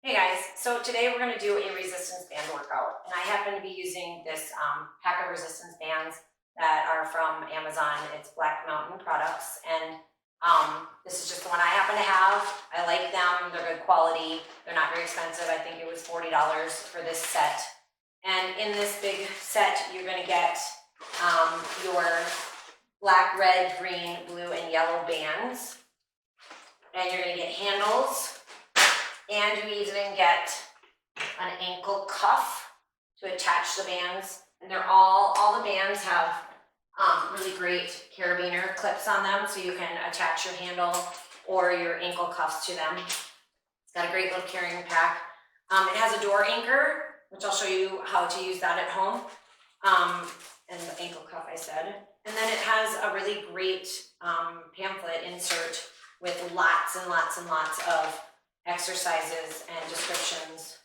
Hey guys, so today we're going to do a resistance band workout, and I happen to be using this pack of resistance bands that are from Amazon. It's Black Mountain products, and this is just the one I happen to have. I like them, they're good quality, they're not very expensive. I think it was $40 for this set. And in this big set, you're going to get your black, red, green, blue, and yellow bands, and you're going to get handles. And you even get an ankle cuff to attach the bands. And they're all the bands have really great carabiner clips on them, so you can attach your handle or your ankle cuffs to them. It's got a great little carrying pack. It has a door anchor, which I'll show you how to use that at home. And the ankle cuff I said. And then it has a really great pamphlet insert with lots and lots and lots of exercises and descriptions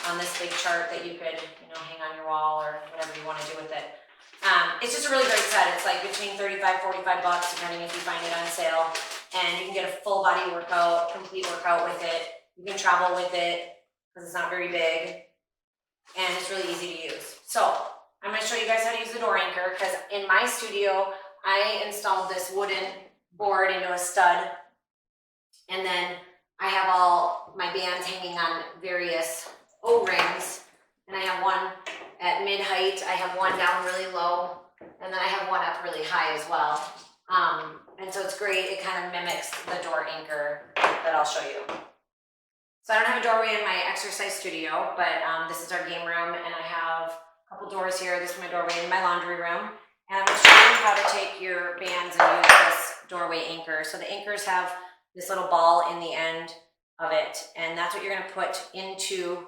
on this big chart that you could, hang on your wall or whatever you want to do with it. It's just a really great set. It's like between $35, $45, depending if you find it on sale. And you can get a full body workout, complete workout with it. You can travel with it because it's not very big. And it's really easy to use. So I'm going to show you guys how to use the door anchor, because in my studio, I installed this wooden board into a stud. And then I have all my bands hanging on various O-rings, and I have one at mid-height, I have one down really low, and then I have one up really high as well. And so it's great, it kind of mimics the door anchor that I'll show you. So I don't have a doorway in my exercise studio, but this is our game room, and I have a couple doors here. This is my doorway in my laundry room, and I'm going to show you how to take your bands and use this doorway anchor. So the anchors have this little ball in the end of it, and that's what you're going to put into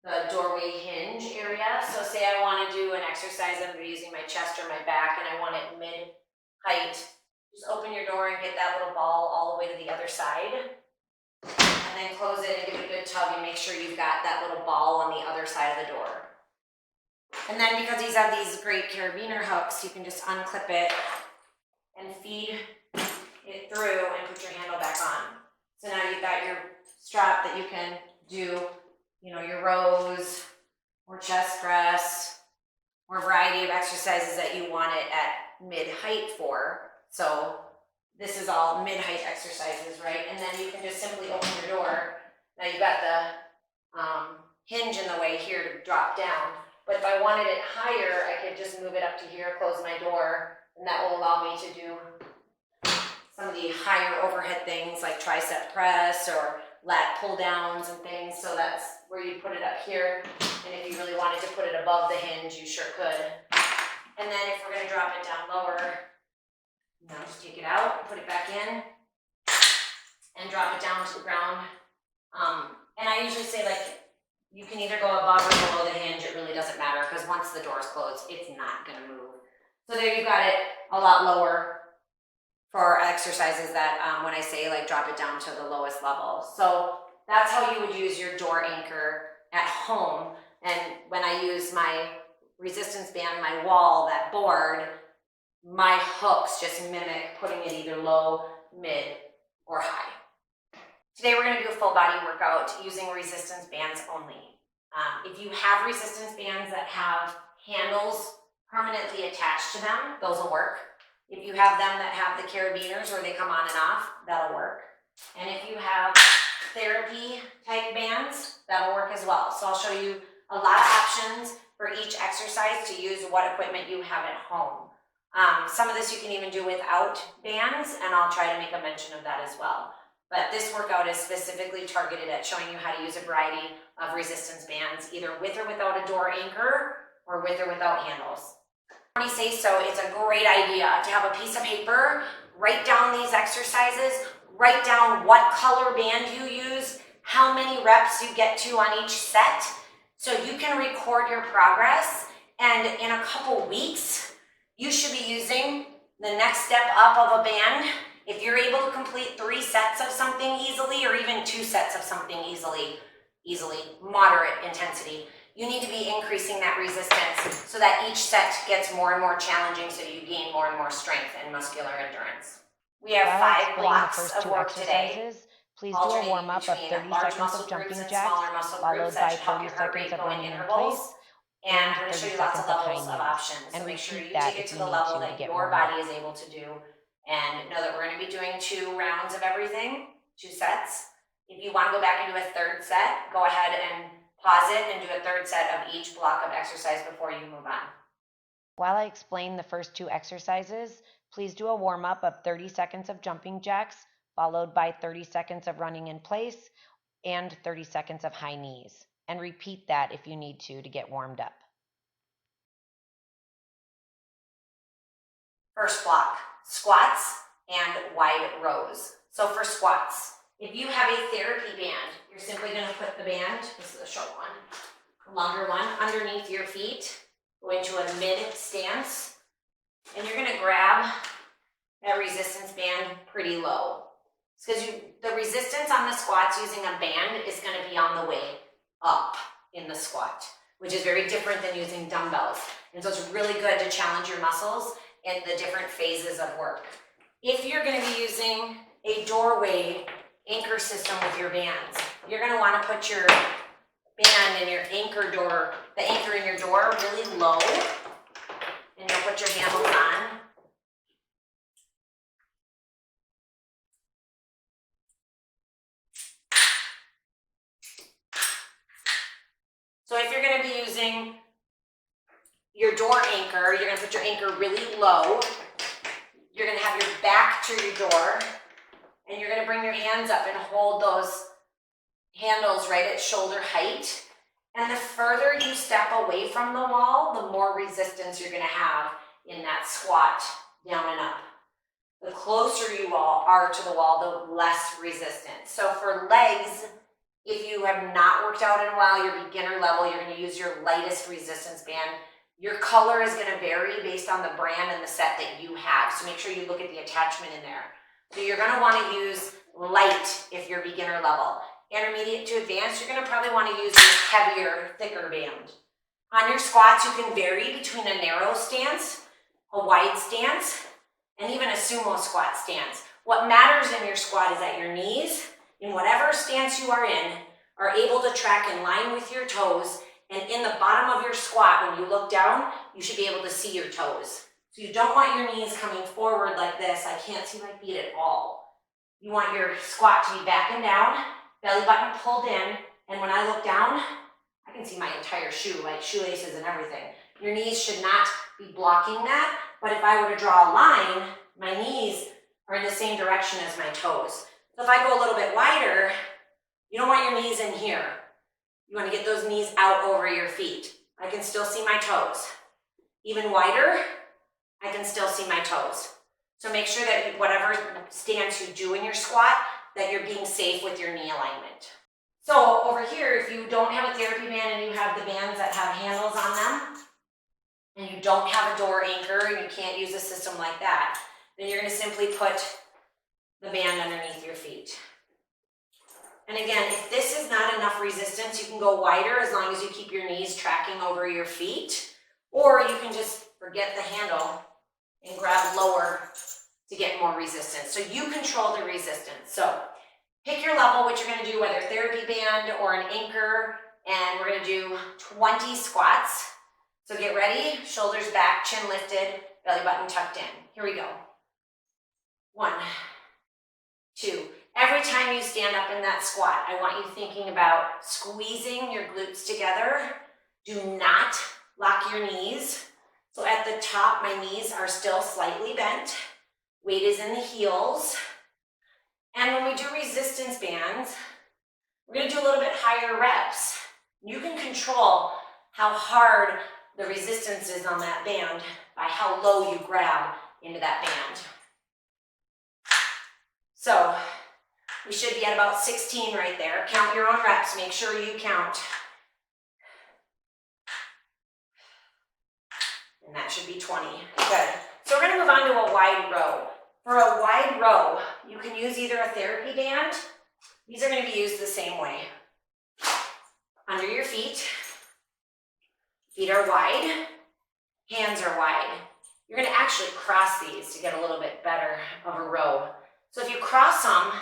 the doorway hinge area. So say I want to do an exercise, I'm using my chest or my back, and I want it mid-height. Just open your door and get that little ball all the way to the other side, and then close it and give it a good tug and make sure you've got that little ball on the other side of the door. And then because these have these great carabiner hooks, you can just unclip it and feed it through and put your handle back on. So now you've got your strap that you can do, your rows or chest press or a variety of exercises that you want it at mid-height for. So this is all mid-height exercises, right? And then you can just simply open your door. Now you've got the hinge in the way here to drop down. But if I wanted it higher, I could just move it up to here, close my door, and that will allow me to do some of the higher overhead things like tricep press or lat pull downs and things. So that's where you put it up here. And if you really wanted to put it above the hinge, you sure could. And then if we're going to drop it down lower, now just take it out, put it back in, and drop it down to the ground. And I usually say, you can either go above or below the hinge. It really doesn't matter, because once the door's closed, it's not going to move. So there you've got it a lot lower for exercises that when I say drop it down to the lowest level. So that's how you would use your door anchor at home. And when I use my resistance band, my wall, that board, my hooks just mimic putting it either low, mid, or high. Today we're going to do a full body workout using resistance bands only. If you have resistance bands that have handles permanently attached to them, those will work. If you have them that have the carabiners where they come on and off, that'll work. And if you have therapy type bands, that'll work as well. So I'll show you a lot of options for each exercise to use what equipment you have at home. Some of this you can even do without bands, and I'll try to make a mention of that as well. But this workout is specifically targeted at showing you how to use a variety of resistance bands, either with or without a door anchor or with or without handles. When you say so, it's a great idea to have a piece of paper, write down these exercises, write down what color band you use, how many reps you get to on each set, so you can record your progress, and in a couple weeks, you should be using the next step up of a band. If you're able to complete 3 sets of something easily, or even 2 sets of something easily, moderate intensity, you need to be increasing that resistance so that each set gets more and more challenging, so you gain more and more strength and muscular endurance. We have 5 blocks of work today. Please do a warm-up of 30 seconds of jumping jacks, followed by 30 seconds of running in place, and I'm going to 30 show you lots of seconds of high levels of knees. options. And So make sure you repeat that take it if to you the need level to that get your warmed up. body is able to do. And know that we're going to be doing 2 rounds of everything, 2 sets. If you want to go back into a 3rd set, go ahead and pause it and do a 3rd set of each block of exercise before you move on. While I explain the first 2 exercises, please do a warm-up of 30 seconds of jumping jacks, followed by 30 seconds of running in place and 30 seconds of high knees. And repeat that if you need to get warmed up. First block, squats and wide rows. So for squats, if you have a therapy band, you're simply going to put the band, this is a short one, a longer one, underneath your feet, go into a mid stance, and you're going to grab that resistance band pretty low. It's because the resistance on the squats using a band is going to be on the way up in the squat, which is very different than using dumbbells. And so it's really good to challenge your muscles in the different phases of work. If you're going to be using a doorway anchor system with your bands, you're going to want to put your band and your anchor door, the anchor in your door really low, and you'll put your handles on. So if you're going to be using your door anchor, you're going to put your anchor really low. You're going to have your back to your door, and you're going to bring your hands up and hold those handles right at shoulder height. And the further you step away from the wall, the more resistance you're going to have in that squat down and up. The closer you all are to the wall, the less resistance. So for legs, if you have not worked out in a while, your beginner level, you're going to use your lightest resistance band. Your color is going to vary based on the brand and the set that you have. So make sure you look at the attachment in there. So you're going to want to use light if you're beginner level. Intermediate to advanced, you're going to probably want to use a heavier, thicker band. On your squats, you can vary between a narrow stance, a wide stance, and even a sumo squat stance. What matters in your squat is that your knees, in whatever stance you are in, are able to track in line with your toes, and in the bottom of your squat, when you look down, you should be able to see your toes. So you don't want your knees coming forward like this. I can't see my feet at all. You want your squat to be back and down, belly button pulled in, and when I look down, I can see my entire shoe, like shoelaces and everything. Your knees should not be blocking that, but if I were to draw a line, my knees are in the same direction as my toes. So if I go a little bit wider, you don't want your knees in here. You want to get those knees out over your feet. I can still see my toes. Even wider, I can still see my toes. So make sure that whatever stance you do in your squat, that you're being safe with your knee alignment. So over here, if you don't have a therapy band and you have the bands that have handles on them, and you don't have a door anchor and you can't use a system like that, then you're going to simply put the band underneath your feet. And again, if this is not enough resistance, you can go wider as long as you keep your knees tracking over your feet, or you can just forget the handle and grab lower to get more resistance. So you control the resistance. So pick your level, what you're going to do, whether therapy band or an anchor, and we're going to do 20 squats. So get ready, shoulders back, chin lifted, belly button tucked in. Here we go. 1, 2. Every time you stand up in that squat, I want you thinking about squeezing your glutes together. Do not lock your knees. So at the top, my knees are still slightly bent. Weight is in the heels. And when we do resistance bands, we're going to do a little bit higher reps. You can control how hard the resistance is on that band by how low you grab into that band. So we should be at about 16 right there. Count your own reps. Make sure you count. And that should be 20. Good. So we're going to move on to a wide row. For a wide row, you can use either a therapy band. These are going to be used the same way. Under your feet. Feet are wide. Hands are wide. You're going to actually cross these to get a little bit better of a row. So if you cross them,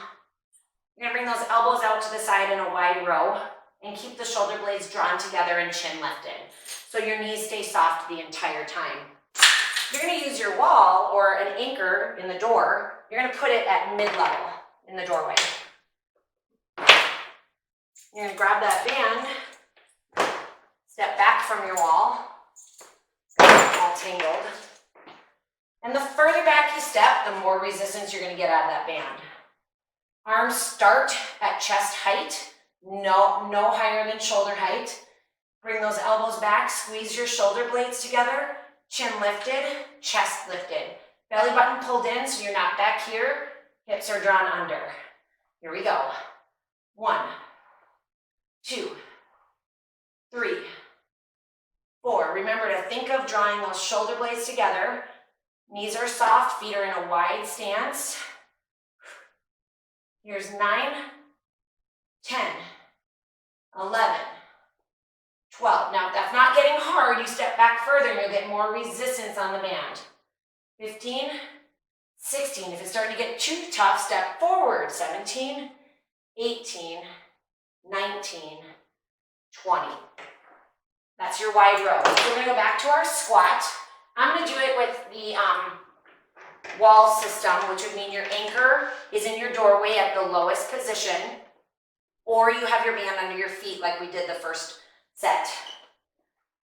You're gonna bring those elbows out to the side in a wide row and keep the shoulder blades drawn together and chin lifted. So your knees stay soft the entire time. You're gonna use your wall or an anchor in the door. You're gonna put it at mid-level in the doorway. You're gonna grab that band, step back from your wall, all tangled. And the further back you step, the more resistance you're gonna get out of that band. Arms start at chest height, no higher than shoulder height. Bring those elbows back, squeeze your shoulder blades together, chin lifted, chest lifted. Belly button pulled in so you're not back here, hips are drawn under. Here we go. 1, 2, 3, 4. Remember to think of drawing those shoulder blades together. Knees are soft, feet are in a wide stance. Here's 9, 10, 11, 12. Now, if that's not getting hard, you step back further and you'll get more resistance on the band. 15, 16. If it's starting to get too tough, step forward. 17, 18, 19, 20. That's your wide row. So we're gonna go back to our squat. I'm gonna do it with the wall system, which would mean your anchor is in your doorway at the lowest position, or you have your band under your feet like we did the first set.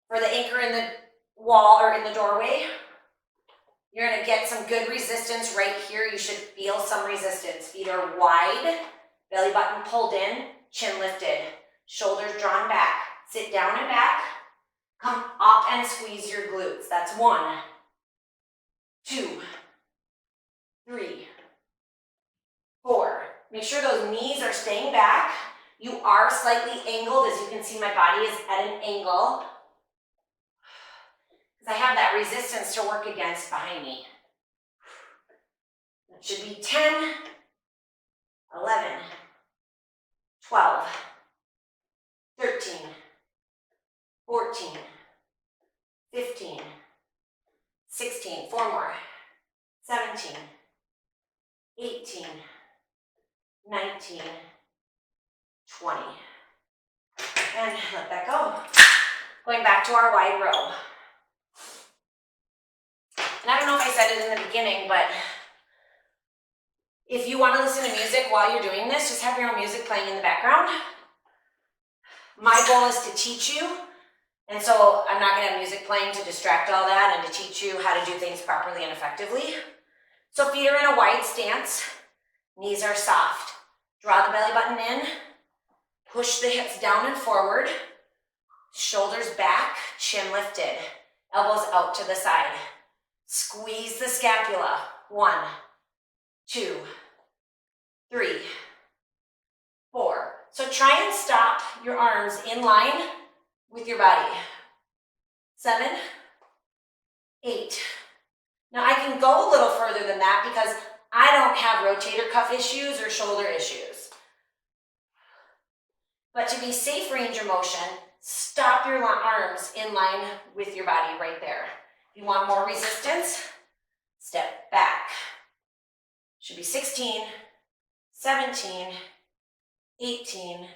For the anchor in the wall or in the doorway, you're gonna get some good resistance right here. You should feel some resistance. Feet are wide, belly button pulled in, chin lifted, shoulders drawn back. Sit down and back, come up and squeeze your glutes. That's 1, 2, 3, 4. Make sure those knees are staying back. You are slightly angled. As you can see, my body is at an angle because I have that resistance to work against behind me. That should be 10, 11, 12, 13, 14, 15, 16, 4 more, 17, 18, 19, 20. And let that go. Going back to our wide row. And I don't know if I said it in the beginning, but if you want to listen to music while you're doing this, just have your own music playing in the background. My goal is to teach you, and so I'm not going to have music playing to distract all that and to teach you how to do things properly and effectively. So feet are in a wide stance, knees are soft. Draw the belly button in, push the hips down and forward, shoulders back, chin lifted, elbows out to the side. Squeeze the scapula. 1, 2, 3, 4. So try and stop your arms in line with your body. 7, 8. Now I can go a little further than that because I don't have rotator cuff issues or shoulder issues. But to be safe range of motion, stop your arms in line with your body right there. If you want more resistance, step back. Should be 16, 17, 18,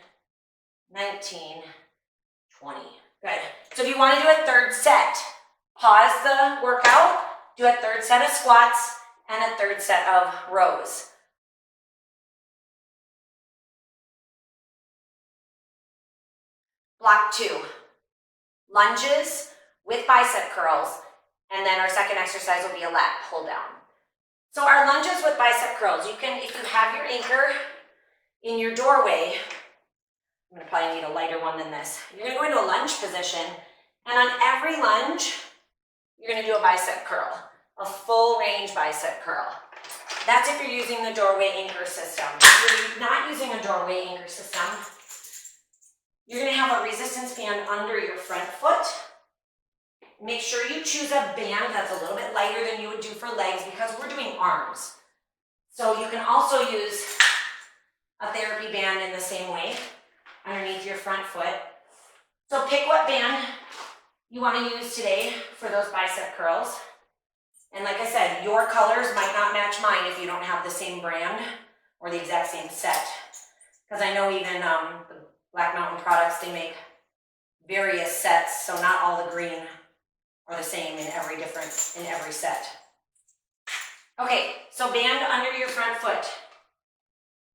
19, 20. Good. So if you want to do a third set, pause the workout, do a third set of squats, and a third set of rows. Block 2, lunges with bicep curls, and then our second exercise will be a lat pull down. So our lunges with bicep curls, you can, if you have your anchor in your doorway, I'm gonna probably need a lighter one than this. You're gonna go into a lunge position, and on every lunge, you're gonna do a bicep curl, a full range bicep curl. That's if you're using the doorway anchor system. If you're not using a doorway anchor system, you're gonna have a resistance band under your front foot. Make sure you choose a band that's a little bit lighter than you would do for legs because we're doing arms. So you can also use a therapy band in the same way underneath your front foot. So pick what band you want to use today for those bicep curls. And like I said, your colors might not match mine if you don't have the same brand or the exact same set. Because I know even the Black Mountain products, they make various sets, so not all the green are the same in every set. Okay, so band under your front foot.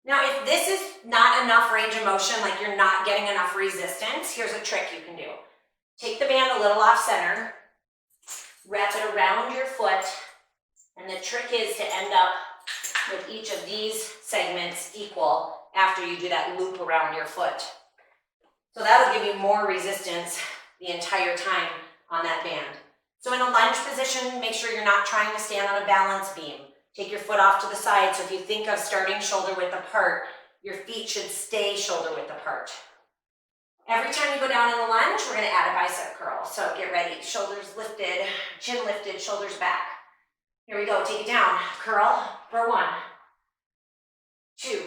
Now, if this is not enough range of motion, like you're not getting enough resistance, here's a trick you can do. Take the band a little off center, wrap it around your foot, and the trick is to end up with each of these segments equal after you do that loop around your foot. So that'll give you more resistance the entire time on that band. So in a lunge position, make sure you're not trying to stand on a balance beam. Take your foot off to the side. So if you think of starting shoulder width apart, your feet should stay shoulder width apart. Every time you go down in the lunge, we're going to add a bicep curl. So get ready. Shoulders lifted, chin lifted, shoulders back. Here we go. Take it down. Curl for 1, 2,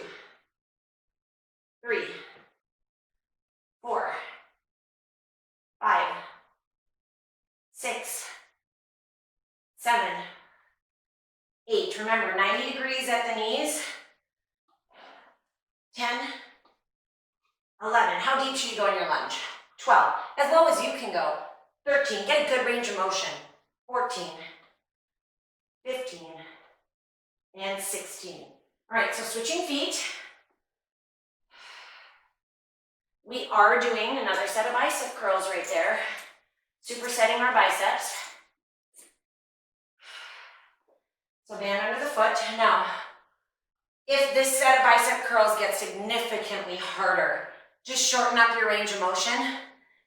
3, 4, 5, 6, 7, 8. Remember, 90 degrees at the knees. 10, 11. How deep should you go in your lunge? 12. As low as you can go. 13. Get a good range of motion. 14, 15, and 16. All right, so switching feet. We are doing another set of bicep curls right there. Supersetting our biceps. So band under the foot. Now, if this set of bicep curls gets significantly harder, just shorten up your range of motion,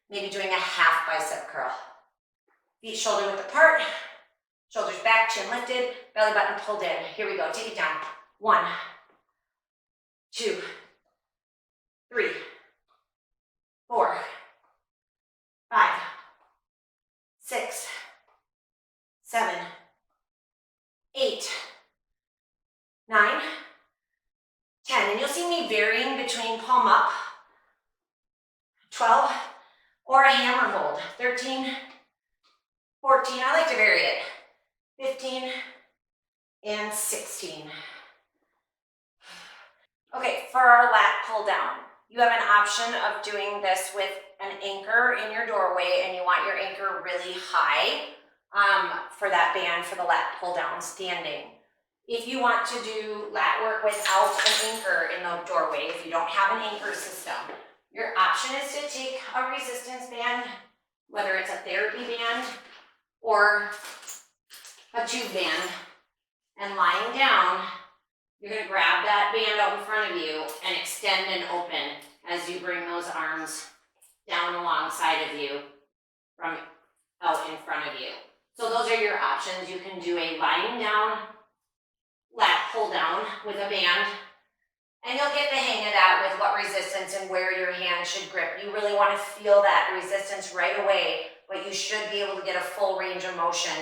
maybe doing a half bicep curl. Feet shoulder width apart, shoulders back, chin lifted, belly button pulled in. Here we go, take it down. 1, 2, 3, 4, 5, 6, 7, 8, 9, 10. And you'll see me varying between palm up, 12, or a hammer hold. 13, 14, I like to vary it. 15, and 16. Okay, for our lat pull down, you have an option of doing this with an anchor in your doorway, and you want your anchor really high for that band for the lat pull down standing. If you want to do lat work without an anchor in the doorway, if you don't have an anchor system, your option is to take a resistance band, whether it's a therapy band or a tube band, and lying down, you're going to grab that band out in front of you and extend and open as you bring those arms down alongside of you from out in front of you. So those are your options. You can do a lying down lat pull down with a band, and you'll get the hang of that with what resistance and where your hand should grip. You really want to feel that resistance right away, but you should be able to get a full range of motion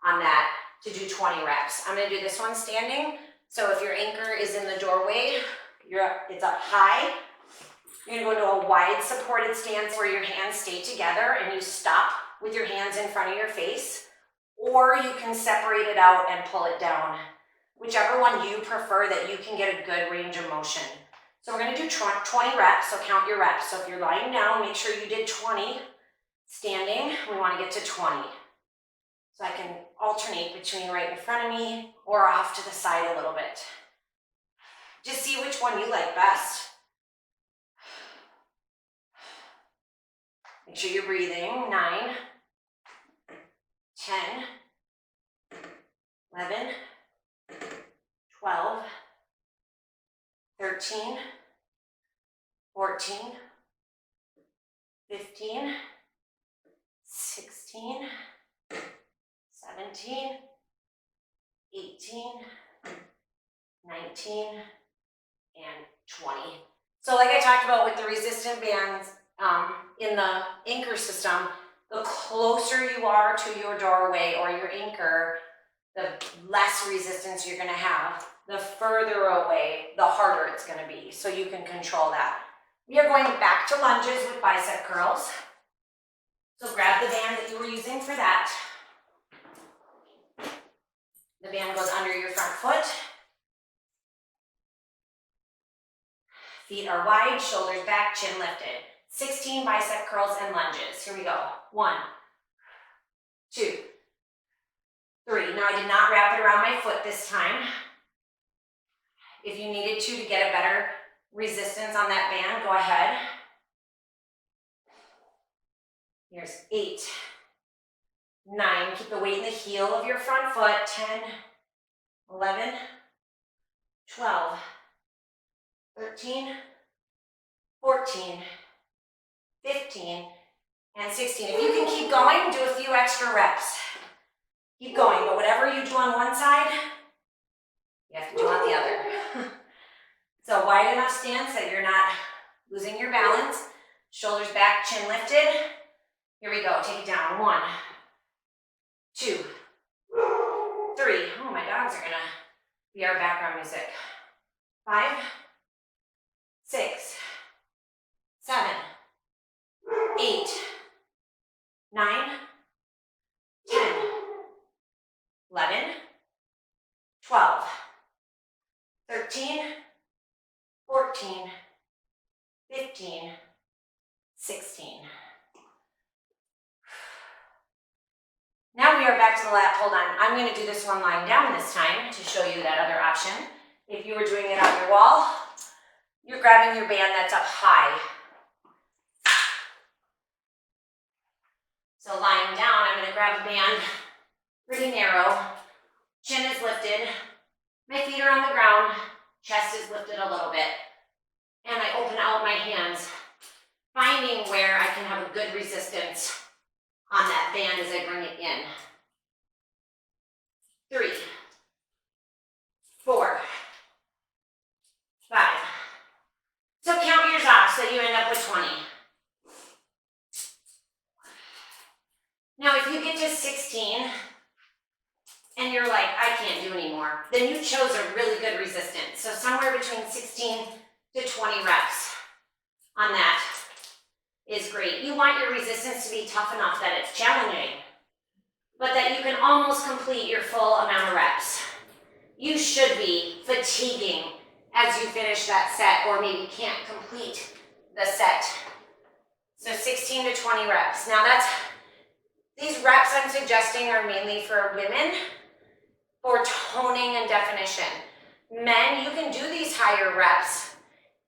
on that to do 20 reps. I'm going to do this one standing. So if your anchor is in the doorway, it's up high. You're going to go into a wide supported stance where your hands stay together and you stop with your hands in front of your face, or you can separate it out and pull it down. Whichever one you prefer that you can get a good range of motion. So we're going to do 20 reps, so count your reps. So if you're lying down, make sure you did 20. Standing, we want to get to 20. So I can alternate between right in front of me or off to the side a little bit. Just see which one you like best. Make sure you're breathing. 9, 10, 11, 12, 13, 14, 15, 16, 17, 18, 19, and 20. So like I talked about with the resistant bands in the anchor system, the closer you are to your doorway or your anchor, the less resistance you're going to have. The further away, the harder it's going to be. So you can control that. We are going back to lunges with bicep curls. So grab the band that you were using for that. The band goes under your front foot. Feet are wide, shoulders back, chin lifted. 16 bicep curls and lunges. Here we go. 1, 2, 3. Now I did not wrap it around my foot this time. If you needed to get a better resistance on that band, go ahead. Here's 8, 9. Keep the weight in the heel of your front foot. 10, 11, 12, 13, 14, 15, and 16. If you can keep going, do a few extra reps. Keep going, but whatever you do on one side, you have to do on the other. So wide enough stance that you're not losing your balance. Shoulders back, chin lifted. Here we go, take it down. 1, 2, 3. Oh, my dogs are gonna be our background music. 5, 6, 7, 8, 9, 10, 11, 12, 13, 14, 15, 16. Now we are back to the lat. Hold on. I'm going to do this one lying down this time to show you that other option. If you were doing it on your wall, you're grabbing your band that's up high. So lying down, I'm going to grab a band pretty narrow. Chin is lifted. My feet are on the ground. Chest is lifted a little bit. And I open out my hands, finding where I can have a good resistance on that band as I bring it in. 3, 4, 5. So count yours off so you end up with 20. Now if you get to 16 and you're like, I can't do anymore, then you chose a really good resistance. So somewhere between 16 to 20 reps on that is great. You want your resistance to be tough enough that it's challenging, but that you can almost complete your full amount of reps. You should be fatiguing as you finish that set, or maybe can't complete the set. So 16 to 20 reps. Now these reps I'm suggesting are mainly for women for toning and definition. Men, you can do these higher reps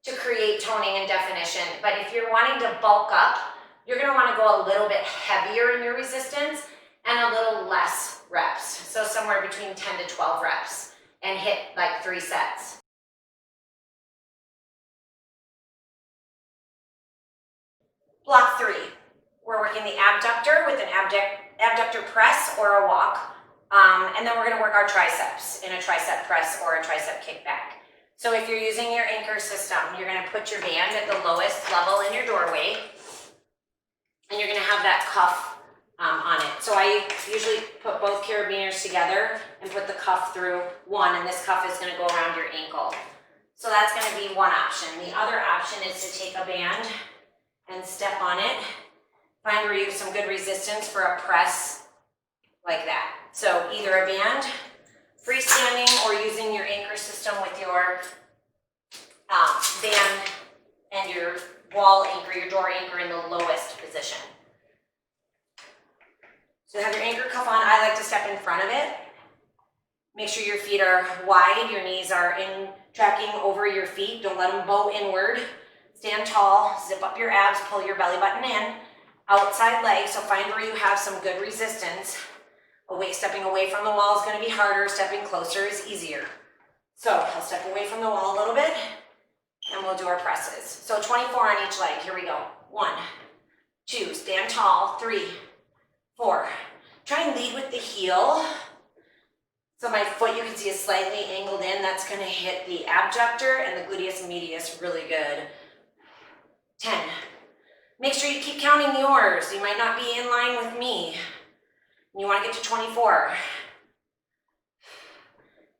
to create toning and definition, but if you're wanting to bulk up, you're going to want to go a little bit heavier in your resistance and a little less reps. So somewhere between 10 to 12 reps and hit like 3 sets. Block 3. We're working the abductor with an abductor press or a walk, and then we're going to work our triceps in a tricep press or a tricep kickback. So if you're using your anchor system, you're going to put your band at the lowest level in your doorway, and you're going to have that cuff on it. So I usually put both carabiners together and put the cuff through one, and this cuff is going to go around your ankle. So that's going to be one option. The other option is to take a band and step on it. Find where you have some good resistance for a press like that. So either a band, freestanding, or using your anchor system with your band and your wall anchor, your door anchor in the lowest position. So have your anchor cuff on. I like to step in front of it. Make sure your feet are wide, your knees are tracking over your feet. Don't let them bow inward. Stand tall, zip up your abs, pull your belly button in. Outside leg, so find where you have some good resistance. Stepping away from the wall is going to be harder. Stepping closer is easier. So I'll step away from the wall a little bit, and we'll do our presses. So 24 on each leg. Here we go. 1, 2, stand tall. 3, 4. Try and lead with the heel. So my foot, you can see, is slightly angled in. That's going to hit the abductor and the gluteus medius really good. 10. Make sure you keep counting yours. You might not be in line with me. You want to get to 24.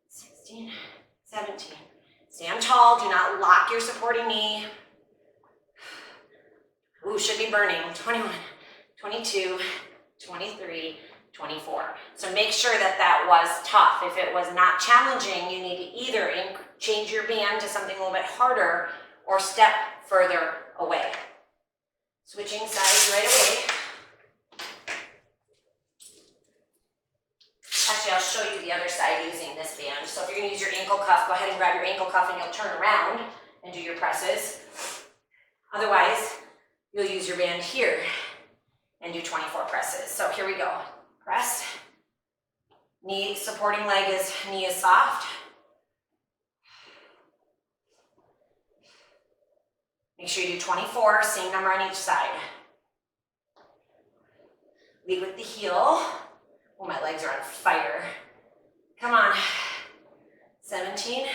16, 17. Stand tall. Do not lock your supporting knee. Ooh, should be burning. 21, 22, 23, 24. So make sure that that was tough. If it was not challenging, you need to either change your band to something a little bit harder, or step further away. Switching sides right away. Actually, I'll show you the other side using this band. So if you're going to use your ankle cuff, go ahead and grab your ankle cuff and you'll turn around and do your presses. Otherwise, you'll use your band here and do 24 presses. So here we go. Press. Knee, supporting leg is, knee is soft. Make sure you do 24, same number on each side. Lead with the heel. Oh, my legs are on fire. Come on. 17, 18,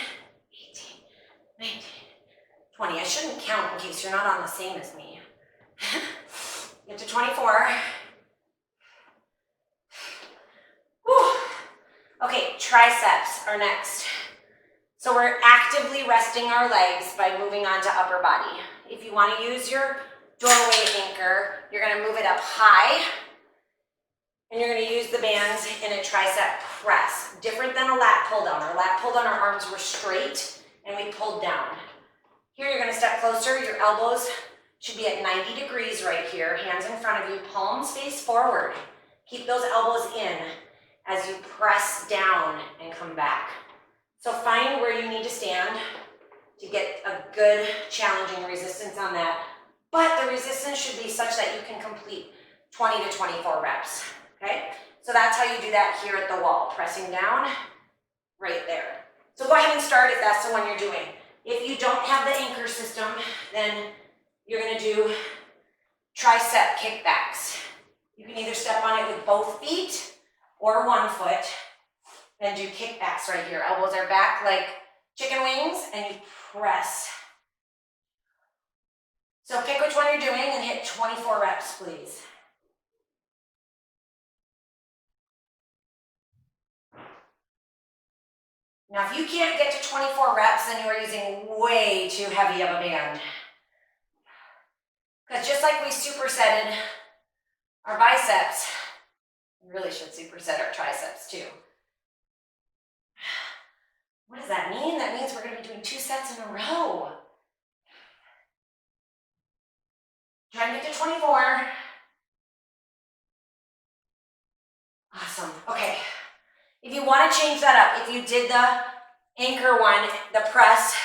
19, 20. I shouldn't count in case you're not on the same as me. Get to 24. Whew. Okay, triceps are next. So we're actively resting our legs by moving on to upper body. If you want to use your doorway anchor, you're going to move it up high, and you're going to use the bands in a tricep press. Different than a lat pull down. Our lat pull down, our arms were straight, and we pulled down. Here you're going to step closer. Your elbows should be at 90 degrees right here. Hands in front of you, palms face forward. Keep those elbows in as you press down and come back. So find where you need to stand to get a good challenging resistance on that. But the resistance should be such that you can complete 20 to 24 reps, okay? So that's how you do that here at the wall, pressing down right there. So go ahead and start if that's the one you're doing. If you don't have the anchor system, then you're gonna do tricep kickbacks. You can either step on it with both feet or one foot, then do kickbacks right here. Elbows are back like chicken wings, and you press. So pick which one you're doing and hit 24 reps, please. Now, if you can't get to 24 reps, then you are using way too heavy of a band. Because just like we supersetted our biceps, we really should superset our triceps too. What does that mean? That means we're going to be doing 2 sets in a row. Try and get to 24. Awesome. Okay. If you want to change that up, if you did the anchor one, the press,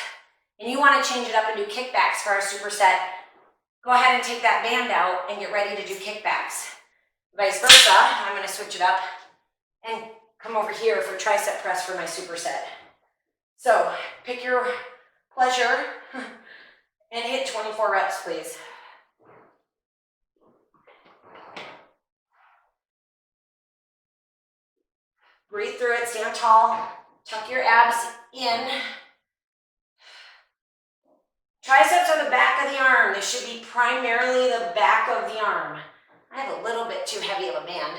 and you want to change it up and do kickbacks for our superset, go ahead and take that band out and get ready to do kickbacks. Vice versa, I'm going to switch it up and come over here for tricep press for my superset. So pick your pleasure and hit 24 reps, please. Breathe through it, stand tall, tuck your abs in. Triceps are the back of the arm. They should be primarily the back of the arm. I have a little bit too heavy of a band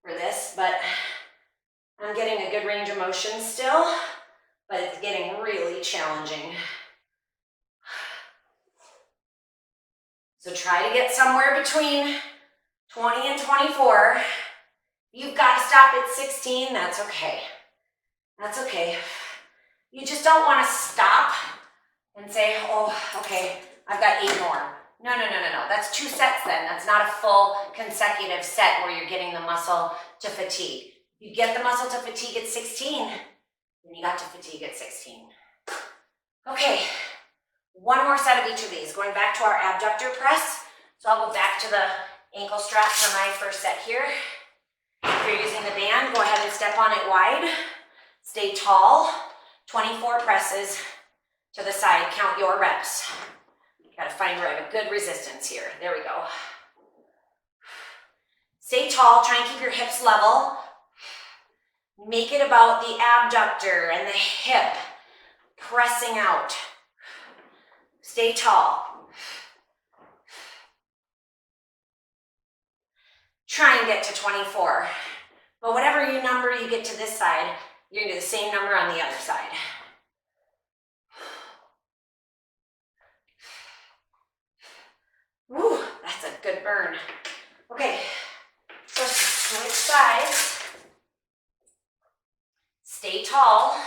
for this, but I'm getting a good range of motion still, but it's getting really challenging. So try to get somewhere between 20 and 24. You've got to stop at 16, that's okay. That's okay. You just don't want to stop and say, oh, okay, I've got 8 more. No. That's 2 sets then. That's not a full consecutive set where you're getting the muscle to fatigue. You get the muscle to fatigue at 16, then you got to fatigue at 16. Okay, one more set of each of these. Going back to our abductor press. So I'll go back to the ankle strap for my first set here. If you're using the band, go ahead and step on it wide. Stay tall. 24 presses to the side. Count your reps. Got to find where I have a good resistance here. There we go. Stay tall. Try and keep your hips level. Make it about the abductor and the hip pressing out. Stay tall. Try and get to 24. But whatever your number you get to this side, you're going to do the same number on the other side. Woo, that's a good burn. Okay, so switch sides. Stay tall.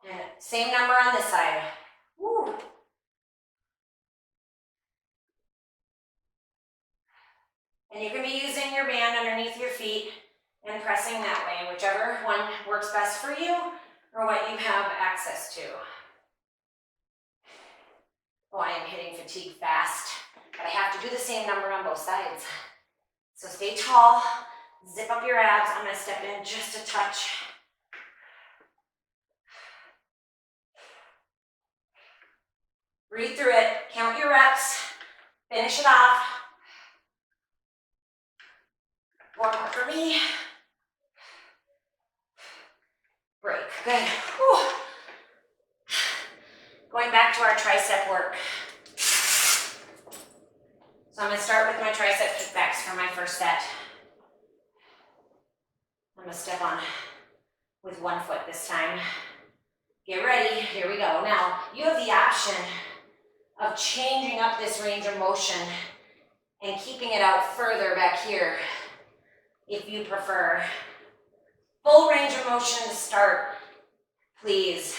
And same number on this side. Woo. And you can be using your band underneath your feet and pressing that way, whichever one works best for you or what you have access to. Oh, I am hitting fatigue fast, but I have to do the same number on both sides. So stay tall, zip up your abs. I'm gonna step in just a touch. Breathe through it, count your reps, finish it off. One more for me. Break, good. Whew. Going back to our tricep work. So I'm gonna start with my tricep kickbacks for my first set. I'm gonna step on with one foot this time. Get ready, here we go. Now, you have the option of changing up this range of motion and keeping it out further back here, if you prefer. Full range of motion to start, please.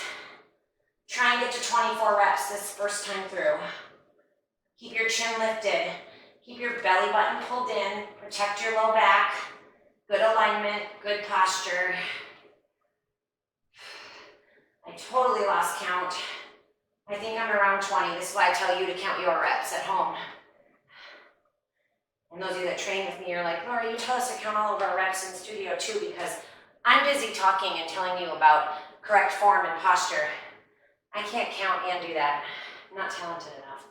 Try and get to 24 reps this first time through. Keep your chin lifted. Keep your belly button pulled in. Protect your low back. Good alignment, good posture. I totally lost count. I think I'm around 20. This is why I tell you to count your reps at home. And those of you that train with me are like, Laura, you tell us to count all of our reps in studio too, because I'm busy talking and telling you about correct form and posture. I can't count and do that. I'm not talented enough.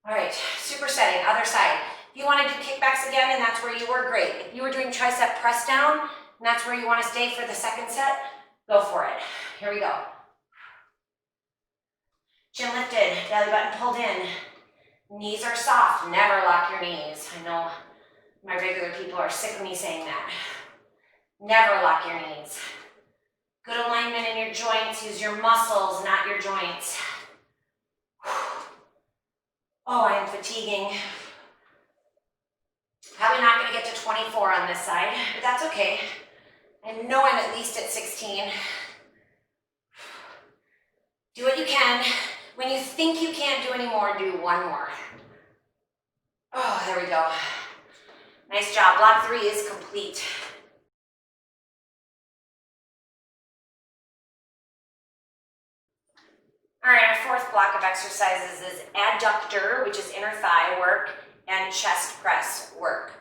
All right, supersetting, other side. If you want to do kickbacks again and that's where you were, great. If you were doing tricep press down and that's where you want to stay for the second set, go for it. Here we go. Chin lifted, belly button pulled in. Knees are soft, never lock your knees. I know my regular people are sick of me saying that. Never lock your knees. Good alignment in your joints. Use your muscles, not your joints. Oh, I am fatiguing. Probably not going to get to 24 on this side, but that's okay. I know I'm at least at 16. Do what you can. When you think you can't do any more, do one more. Oh, there we go. Nice job. Block 3 is complete. All right, our fourth block of exercises is adductor, which is inner thigh work, and chest press work.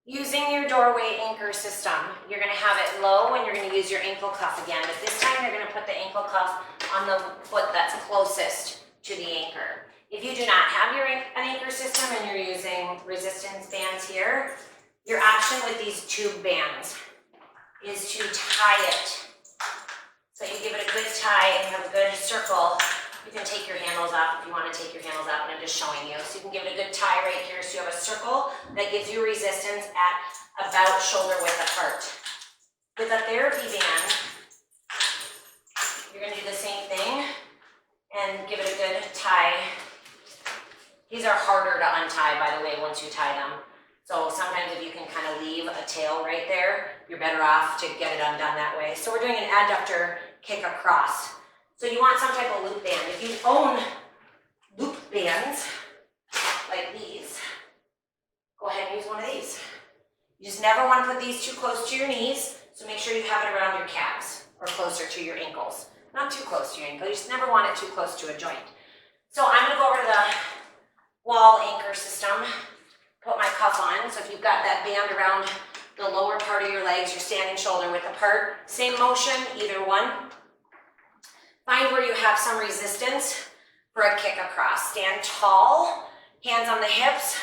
Using your doorway anchor system, you're going to have it low and you're going to use your ankle cuff again, but this time you're going to put the ankle cuff on the foot that's closest to the anchor. If you do not have an anchor system and you're using resistance bands here, your option with these tube bands is to tie it. So you give it a good tie and you have a good circle. You can take your handles off if you want to take your handles out, and I'm just showing you. So you can give it a good tie right here so you have a circle that gives you resistance at about shoulder width apart. With a therapy band, you're going to do the same thing and give it a good tie. These are harder to untie, by the way, once you tie them. So sometimes if you can kind of leave a tail right there, you're better off to get it undone that way. So we're doing an adductor kick across. So you want some type of loop band. If you own loop bands like these, go ahead and use one of these. You just never want to put these too close to your knees, so make sure you have it around your calves or closer to your ankles. Not too close to your ankle, you just never want it too close to a joint. So I'm going to go over to the wall anchor system, put my cuff on. So if you've got that band around the lower part of your legs, you're standing shoulder width apart. Same motion, either one. Find where you have some resistance for a kick across. Stand tall, hands on the hips,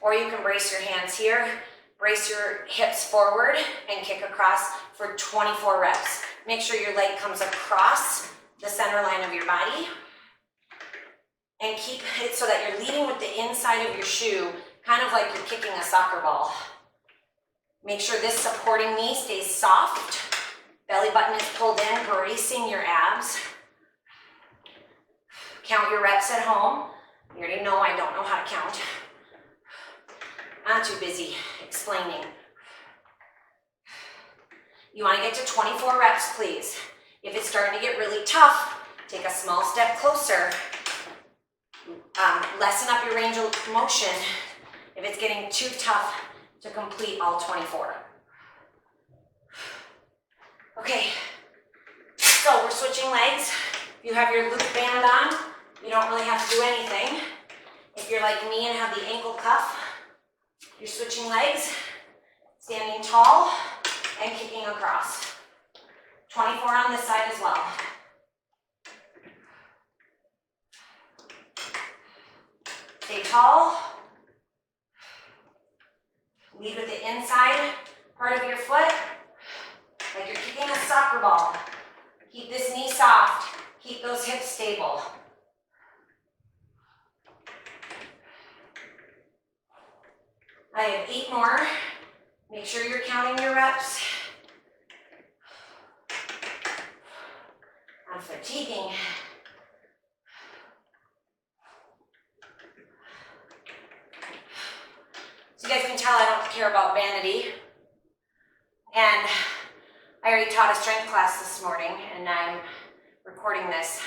or you can brace your hands here, brace your hips forward, and kick across for 24 reps. Make sure your leg comes across the center line of your body, and keep it so that you're leading with the inside of your shoe, kind of like you're kicking a soccer ball. Make sure this supporting knee stays soft. Belly button is pulled in, bracing your abs. Count your reps at home. You already know I don't know how to count. I'm too busy explaining. You want to get to 24 reps, please. If it's starting to get really tough, take a small step closer. Lessen up your range of motion if it's getting too tough to complete all 24. Okay, so we're switching legs. If you have your loop band on, you don't really have to do anything. If you're like me and have the ankle cuff, you're switching legs, standing tall, and kicking across. 24 on this side as well. Stay tall. Lead with the inside part of your foot, like you're kicking a soccer ball. Keep this knee soft. Keep those hips stable. I have 8 more. Make sure you're counting your reps. I'm fatiguing. So you guys can tell I don't care about vanity. And I already taught a strength class this morning, and I'm recording this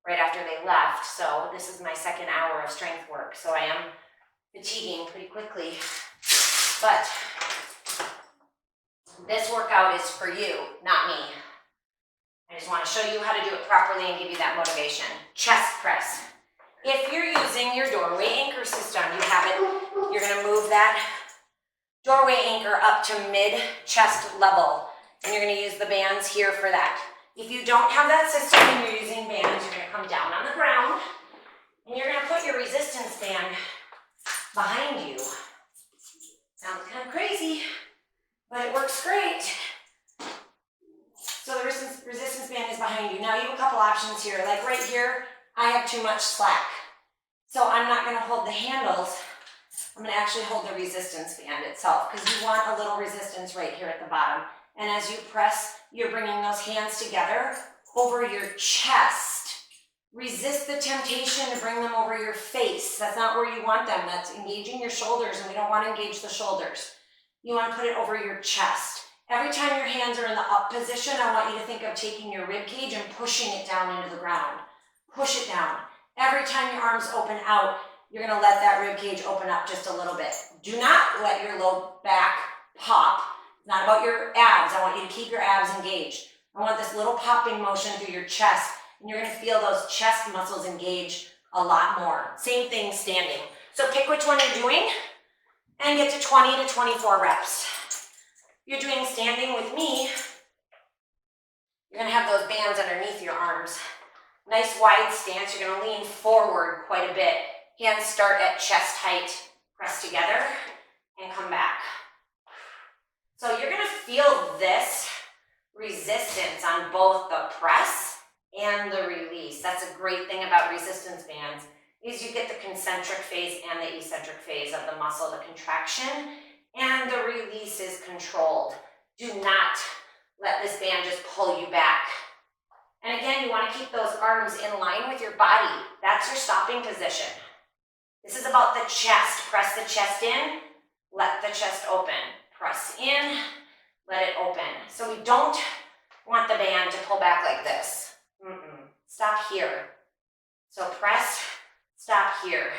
right after they left. So this is my second hour of strength work. So I am fatiguing pretty quickly. But this workout is for you, not me. I just want to show you how to do it properly and give you that motivation. Chest press. If you're using your doorway anchor system, you have it, you're going to move that doorway anchor up to mid-chest level. And you're going to use the bands here for that. If you don't have that system and you're using bands, you're going to come down on the ground and you're going to put your resistance band behind you. Sounds kind of crazy, but it works great. So the resistance band is behind you. Now you have a couple options here. Like right here, I have too much slack. So I'm not going to hold the handles. I'm going to actually hold the resistance band itself because you want a little resistance right here at the bottom. And as you press, you're bringing those hands together over your chest. Resist the temptation to bring them over your face. That's not where you want them. That's engaging your shoulders, and we don't want to engage the shoulders. You want to put it over your chest. Every time your hands are in the up position, I want you to think of taking your rib cage and pushing it down into the ground. Push it down. Every time your arms open out, you're going to let that rib cage open up just a little bit. Do not let your low back pop. It's not about your abs. I want you to keep your abs engaged. I want this little popping motion through your chest, and you're going to feel those chest muscles engage a lot more. Same thing standing. So pick which one you're doing and get to 20 to 24 reps. You're doing standing with me, you're going to have those bands underneath your arms. Nice wide stance. You're going to lean forward quite a bit. Hands start at chest height. Press together and come back. So you're going to feel this resistance on both the press and the release. That's a great thing about resistance bands is you get the concentric phase and the eccentric phase of the muscle, the contraction, and the release is controlled. Do not let this band just pull you back. And again, you want to keep those arms in line with your body. That's your stopping position. This is about the chest. Press the chest in, let the chest open. Press in, let it open. So we don't want the band to pull back like this. Stop here. So press, stop here.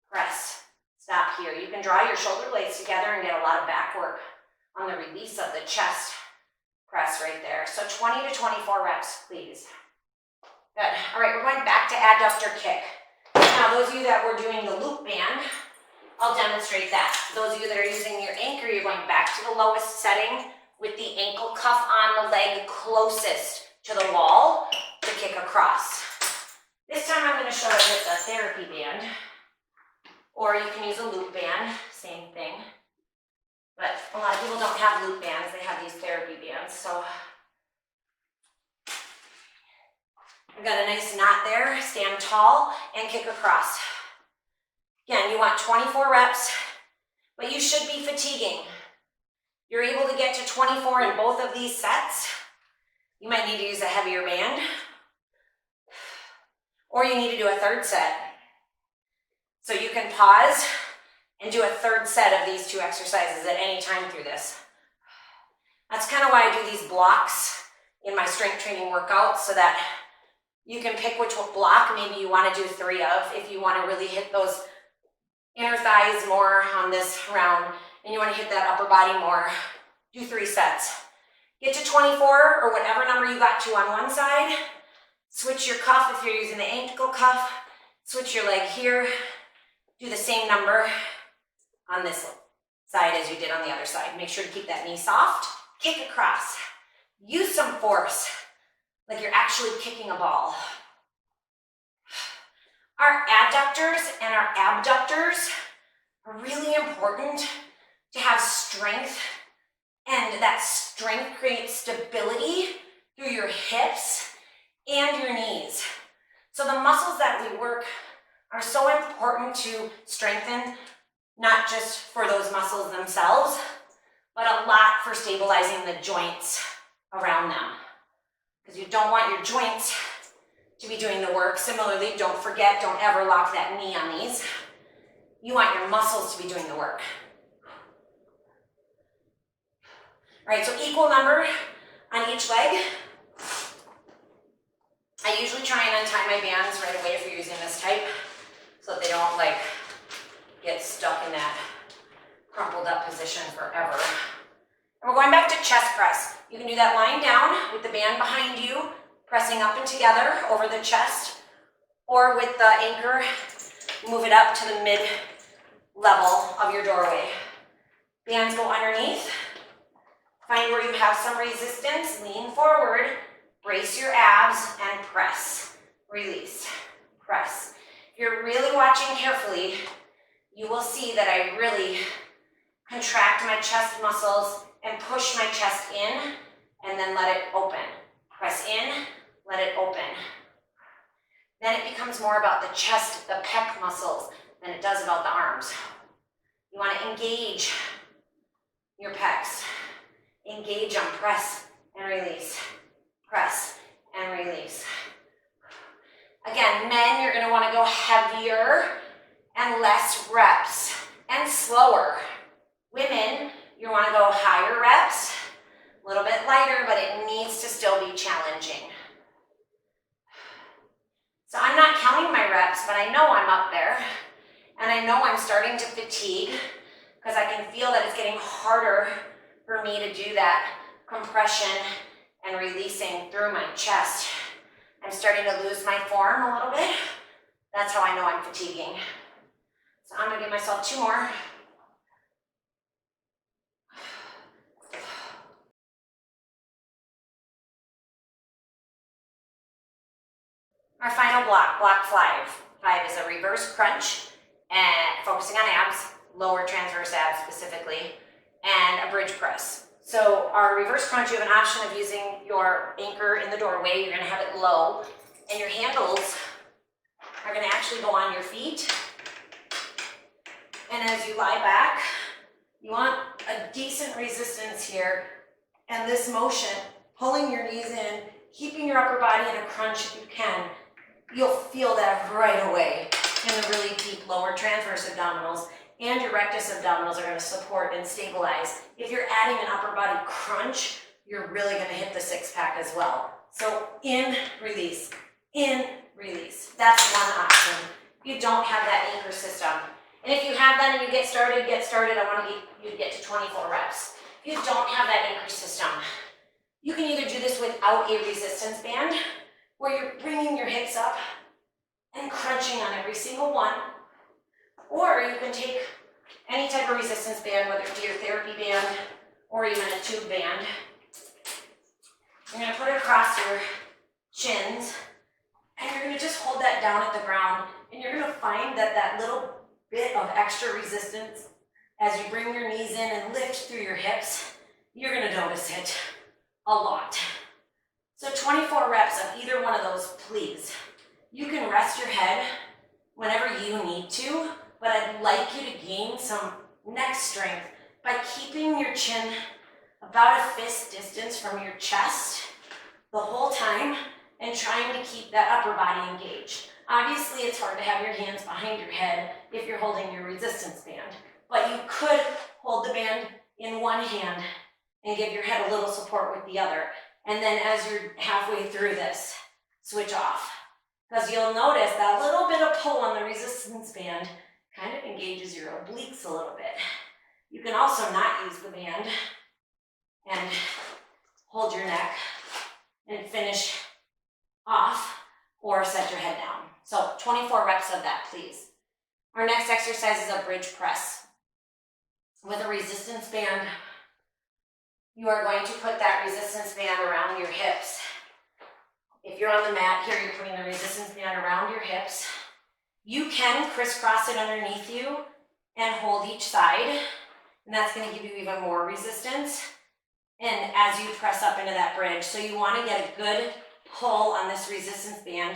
Press, stop here. You can draw your shoulder blades together and get a lot of back work on the release of the chest press right there. So 20 to 24 reps, please. Good. All right, we're going back to adductor kick. Now, those of you that were doing the loop band, I'll demonstrate that. Those of you that are using your anchor, you're going back to the lowest setting with the ankle cuff on the leg closest to the wall to kick across. This time I'm going to show it with a therapy band, or you can use a loop band, same thing. But a lot of people don't have loop bands, they have these therapy bands. So I've got a nice knot there, stand tall and kick across. Again, you want 24 reps, but you should be fatiguing. You're able to get to 24 in both of these sets. You might need to use a heavier band, or you need to do a third set. So you can pause and do a third set of these 2 exercises at any time through this. That's kind of why I do these blocks in my strength training workouts so that you can pick which block maybe you want to do 3 of. If you want to really hit those inner thighs more on this round and you want to hit that upper body more, do 3 sets. Get to 24 or whatever number you got to on one side. Switch your cuff if you're using the ankle cuff. Switch your leg here. Do the same number on this side as you did on the other side. Make sure to keep that knee soft. Kick across. Use some force, like you're actually kicking a ball. Our adductors and our abductors are really important to have strength, and that strength creates stability through your hips and your knees. So the muscles that we work are so important to strengthen, not just for those muscles themselves, but a lot for stabilizing the joints around them. Because you don't want your joints to be doing the work. Similarly, don't forget, don't ever lock that knee on these. You want your muscles to be doing the work. All right, so equal number on each leg. I usually try and untie my bands right away if you're using this type, so that they don't like get stuck in that crumpled up position forever. And we're going back to chest press. You can do that lying down with the band behind you, pressing up and together over the chest, or with the anchor, move it up to the mid level of your doorway. Bands go underneath. Find where you have some resistance, lean forward, brace your abs, and press. Release, press. If you're really watching carefully, you will see that I really contract my chest muscles and push my chest in, and then let it open. Press in, let it open. Then it becomes more about the chest, the pec muscles, than it does about the arms. You want to engage your pecs. Engage them, press and release. Press and release. Again, men, you're going to want to go heavier and less reps and slower. Women, you want to go higher reps, a little bit lighter, but it needs to still be challenging. So I'm not counting my reps, but I know I'm up there, and I know I'm starting to fatigue because I can feel that it's getting harder for me to do that compression and releasing through my chest. I'm starting to lose my form a little bit. That's how I know I'm fatiguing. So I'm gonna give myself 2 more. Our final block, block 5. 5 is a reverse crunch, and focusing on abs, lower transverse abs specifically, and a bridge press. So our reverse crunch, you have an option of using your anchor in the doorway. You're gonna have it low, and your handles are gonna actually go on your feet. And as you lie back, you want a decent resistance here, and this motion, pulling your knees in, keeping your upper body in a crunch if you can. You'll feel that right away in the really deep lower transverse abdominals, and your rectus abdominals are going to support and stabilize. If you're adding an upper body crunch, you're really going to hit the 6-pack as well. So in, release, release. That's one option. You don't have that anchor system. And if you have that and you get started, I want you to get to 24 reps. If you don't have that anchor system, you can either do this without a resistance band, where you're bringing your hips up and crunching on every single one, or you can take any type of resistance band, whether it be your therapy band or even a tube band. You're going to put it across your shins, and you're going to just hold that down at the ground, and you're going to find that that little bit of extra resistance as you bring your knees in and lift through your hips, you're going to notice it a lot. So 24 reps of either one of those, please. You can rest your head whenever you need to, but I'd like you to gain some neck strength by keeping your chin about a fist distance from your chest the whole time and trying to keep that upper body engaged. Obviously, it's hard to have your hands behind your head if you're holding your resistance band, but you could hold the band in one hand and give your head a little support with the other. And then as you're halfway through this, switch off. Because you'll notice that little bit of pull on the resistance band kind of engages your obliques a little bit. You can also not use the band and hold your neck and finish off or set your head down. So 24 reps of that, please. Our next exercise is a bridge press. With a resistance band, you are going to put that resistance band around your hips. If you're on the mat here, you're putting the resistance band around your hips. You can crisscross it underneath you and hold each side, and that's going to give you even more resistance. And as you press up into that bridge, so you want to get a good pull on this resistance band,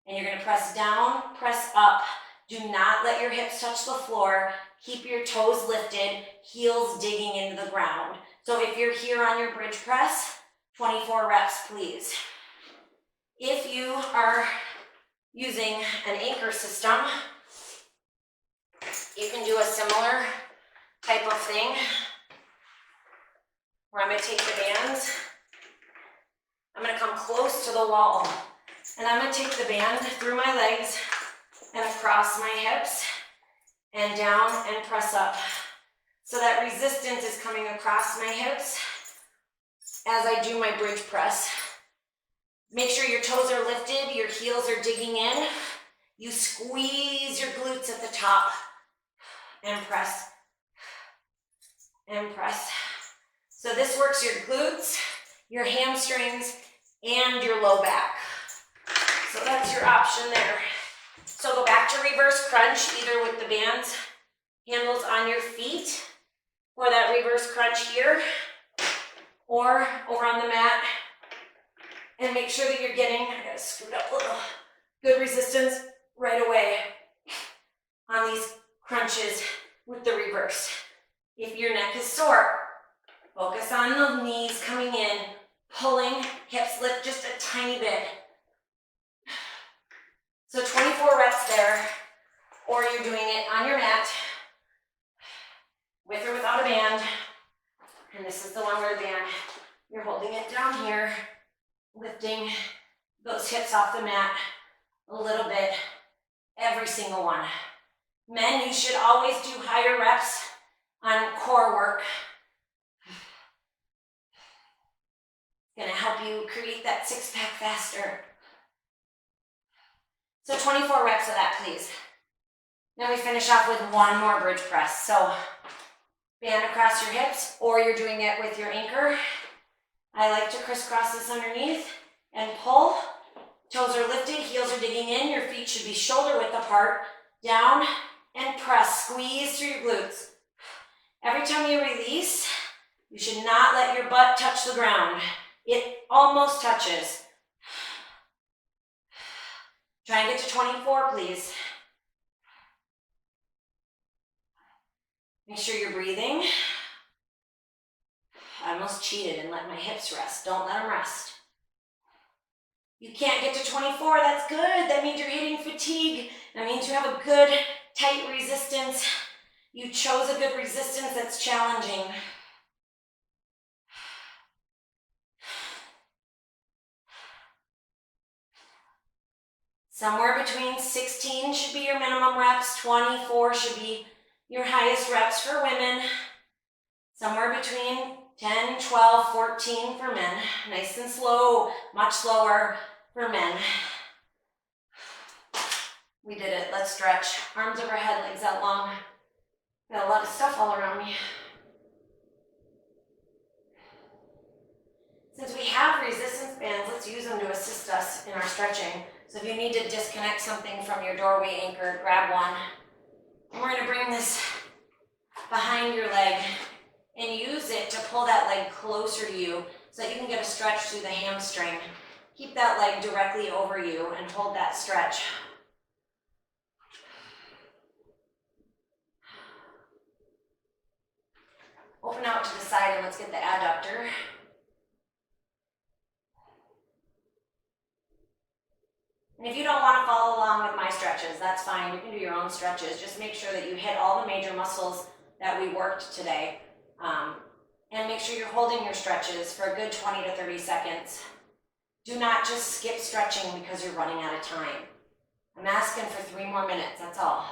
and you're going to press down, press up. Do not let your hips touch the floor. Keep your toes lifted, heels digging into the ground. So if you're here on your bridge press, 24 reps, please. If you are using an anchor system, you can do a similar type of thing where I'm going to take the bands, I'm going to come close to the wall, and I'm going to take the band through my legs and across my hips and down and press up. So that resistance is coming across my hips as I do my bridge press. Make sure your toes are lifted, your heels are digging in. You squeeze your glutes at the top and press and press. So this works your glutes, your hamstrings, and your low back. So that's your option there. So go back to reverse crunch, either with the bands, handles on your feet, or that reverse crunch here, or over on the mat. And make sure that you're getting, I gotta scoot up a little, good resistance right away on these crunches with the reverse. If your neck is sore, focus on the knees coming in, pulling, hips lift just a tiny bit. So 24 reps there, or you're doing it on your mat, with or without a band. And this is the one where the band, you're holding it down here, lifting those hips off the mat a little bit, every single one. Men, you should always do higher reps on core work. It's gonna help you create that six-pack faster. So 24 reps of that, please. Then we finish off with one more bridge press. So band across your hips, or you're doing it with your anchor. I like to crisscross this underneath and pull. Toes are lifted, heels are digging in. Your feet should be shoulder width apart. Down and press, squeeze through your glutes. Every time you release, you should not let your butt touch the ground. It almost touches. Try and get to 24, please. Make sure you're breathing. I almost cheated and let my hips rest. Don't let them rest. You can't get to 24, that's good. That means you're hitting fatigue. That means you have a good, tight resistance. You chose a good resistance that's challenging. Somewhere between 16 should be your minimum reps, 24 should be your highest reps for women. Somewhere between 10, 12, 14 for men. Nice and slow, much slower for men. We did it, let's stretch. Arms overhead, legs out long. Got a lot of stuff all around me. Since we have resistance bands, let's use them to assist us in our stretching. So if you need to disconnect something from your doorway anchor, grab one. And we're gonna bring this behind your leg and use it to pull that leg closer to you so that you can get a stretch through the hamstring. Keep that leg directly over you and hold that stretch. Open out to the side and let's get the adductor. And if you don't want to follow along with my stretches, that's fine. You can do your own stretches. Just make sure that you hit all the major muscles that we worked today. And make sure you're holding your stretches for a good 20 to 30 seconds. Do not just skip stretching because you're running out of time. I'm asking for 3 more minutes, that's all.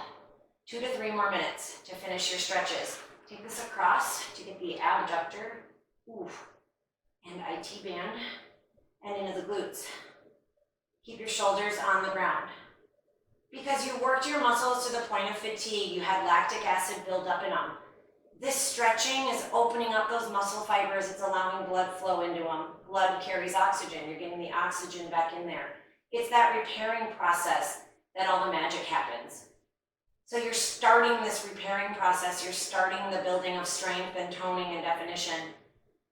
2 to 3 more minutes to finish your stretches. Take this across to get the abductor, and IT band, and into the glutes. Keep your shoulders on the ground. Because you worked your muscles to the point of fatigue, you had lactic acid build up in them. This stretching is opening up those muscle fibers, it's allowing blood flow into them. Blood carries oxygen, you're getting the oxygen back in there. It's that repairing process that all the magic happens. So you're starting this repairing process, you're starting the building of strength and toning and definition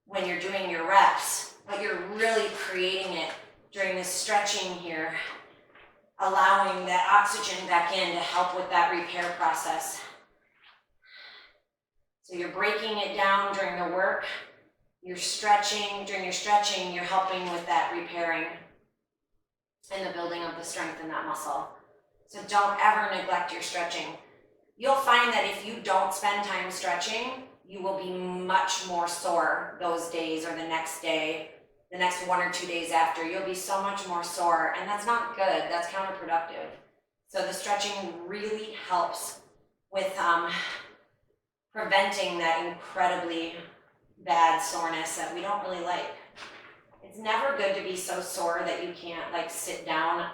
when you're doing your reps, but you're really creating it during this stretching here, allowing that oxygen back in to help with that repair process. So you're breaking it down during the work, you're stretching, during your stretching, you're helping with that repairing and the building of the strength in that muscle. So don't ever neglect your stretching. You'll find that if you don't spend time stretching, you will be much more sore those days or the next day, the next 1 or 2 days after. You'll be so much more sore, and that's not good, that's counterproductive. So the stretching really helps with preventing that incredibly bad soreness that we don't really like. It's never good to be so sore that you can't like sit down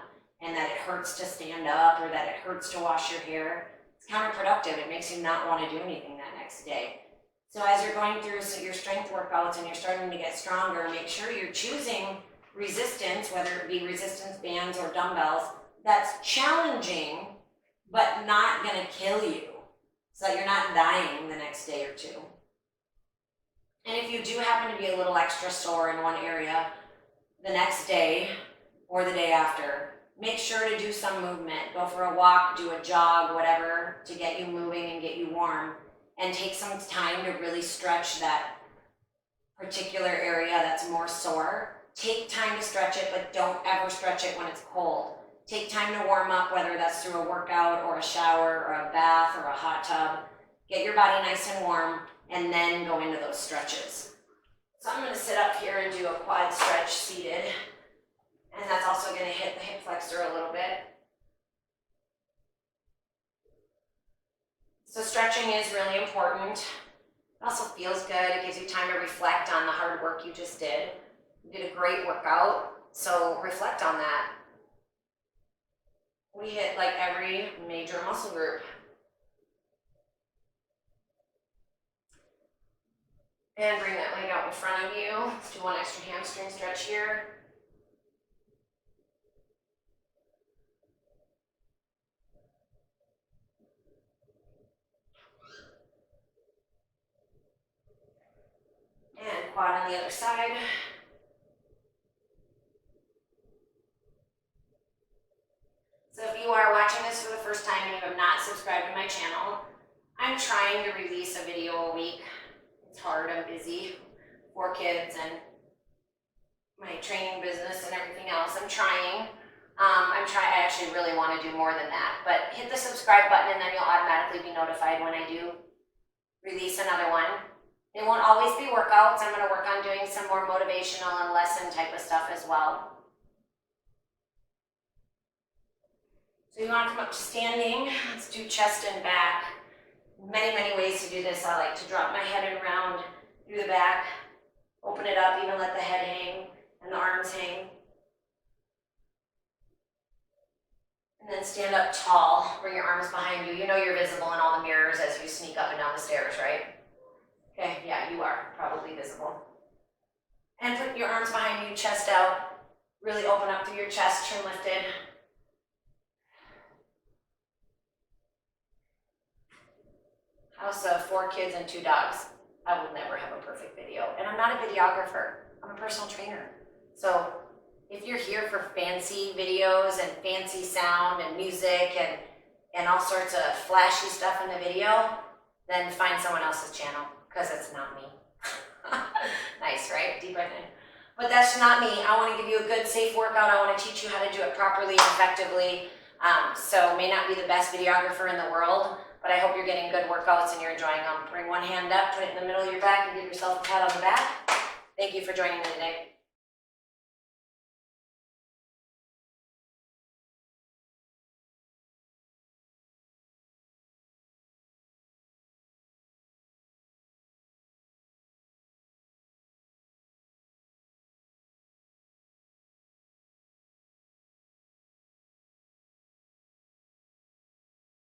and that it hurts to stand up or that it hurts to wash your hair. It's counterproductive. It makes you not want to do anything that next day. So as you're going through your strength workouts and you're starting to get stronger, make sure you're choosing resistance, whether it be resistance bands or dumbbells, that's challenging but not going to kill you, so that you're not dying the next day or two. And if you do happen to be a little extra sore in one area the next day or the day after, make sure to do some movement. Go for a walk, do a jog, whatever, to get you moving and get you warm. And take some time to really stretch that particular area that's more sore. Take time to stretch it, but don't ever stretch it when it's cold. Take time to warm up, whether that's through a workout or a shower or a bath or a hot tub. Get your body nice and warm, and then go into those stretches. So I'm going to sit up here and do a quad stretch seated, and that's also going to hit the hip flexor a little bit. So stretching is really important. It also feels good. It gives you time to reflect on the hard work you just did. You did a great workout, so reflect on that. We hit like every major muscle group. And bring that leg out in front of you. Let's do one extra hamstring stretch here. And quad on the other side. So if you are watching this for the first time and you have not subscribed to my channel, I'm trying to release a video a week. It's hard, I'm busy, 4 kids and my training business and everything else. I'm trying. I actually really want to do more than that. But hit the subscribe button and then you'll automatically be notified when I do release another one. It won't always be workouts. I'm going to work on doing some more motivational and lesson type of stuff as well. So you want to come up to standing. Let's do chest and back. Many, many ways to do this. I like to drop my head and round through the back, open it up, even let the head hang and the arms hang. And then stand up tall, bring your arms behind you. You know you're visible in all the mirrors as you sneak up and down the stairs, right? Okay, yeah, you are probably visible. And put your arms behind you, chest out. Really open up through your chest, chin lifted. House of 4 kids and 2 dogs. I will never have a perfect video. And I'm not a videographer. I'm a personal trainer. So if you're here for fancy videos and fancy sound and music and all sorts of flashy stuff in the video, then find someone else's channel, because it's not me. Nice, right? Deep breath in. But that's not me. I want to give you a good, safe workout. I want to teach you how to do it properly and effectively. So may not be the best videographer in the world, but I hope you're getting good workouts and you're enjoying them. Bring one hand up, put it in the middle of your back, and give yourself a pat on the back. Thank you for joining me today.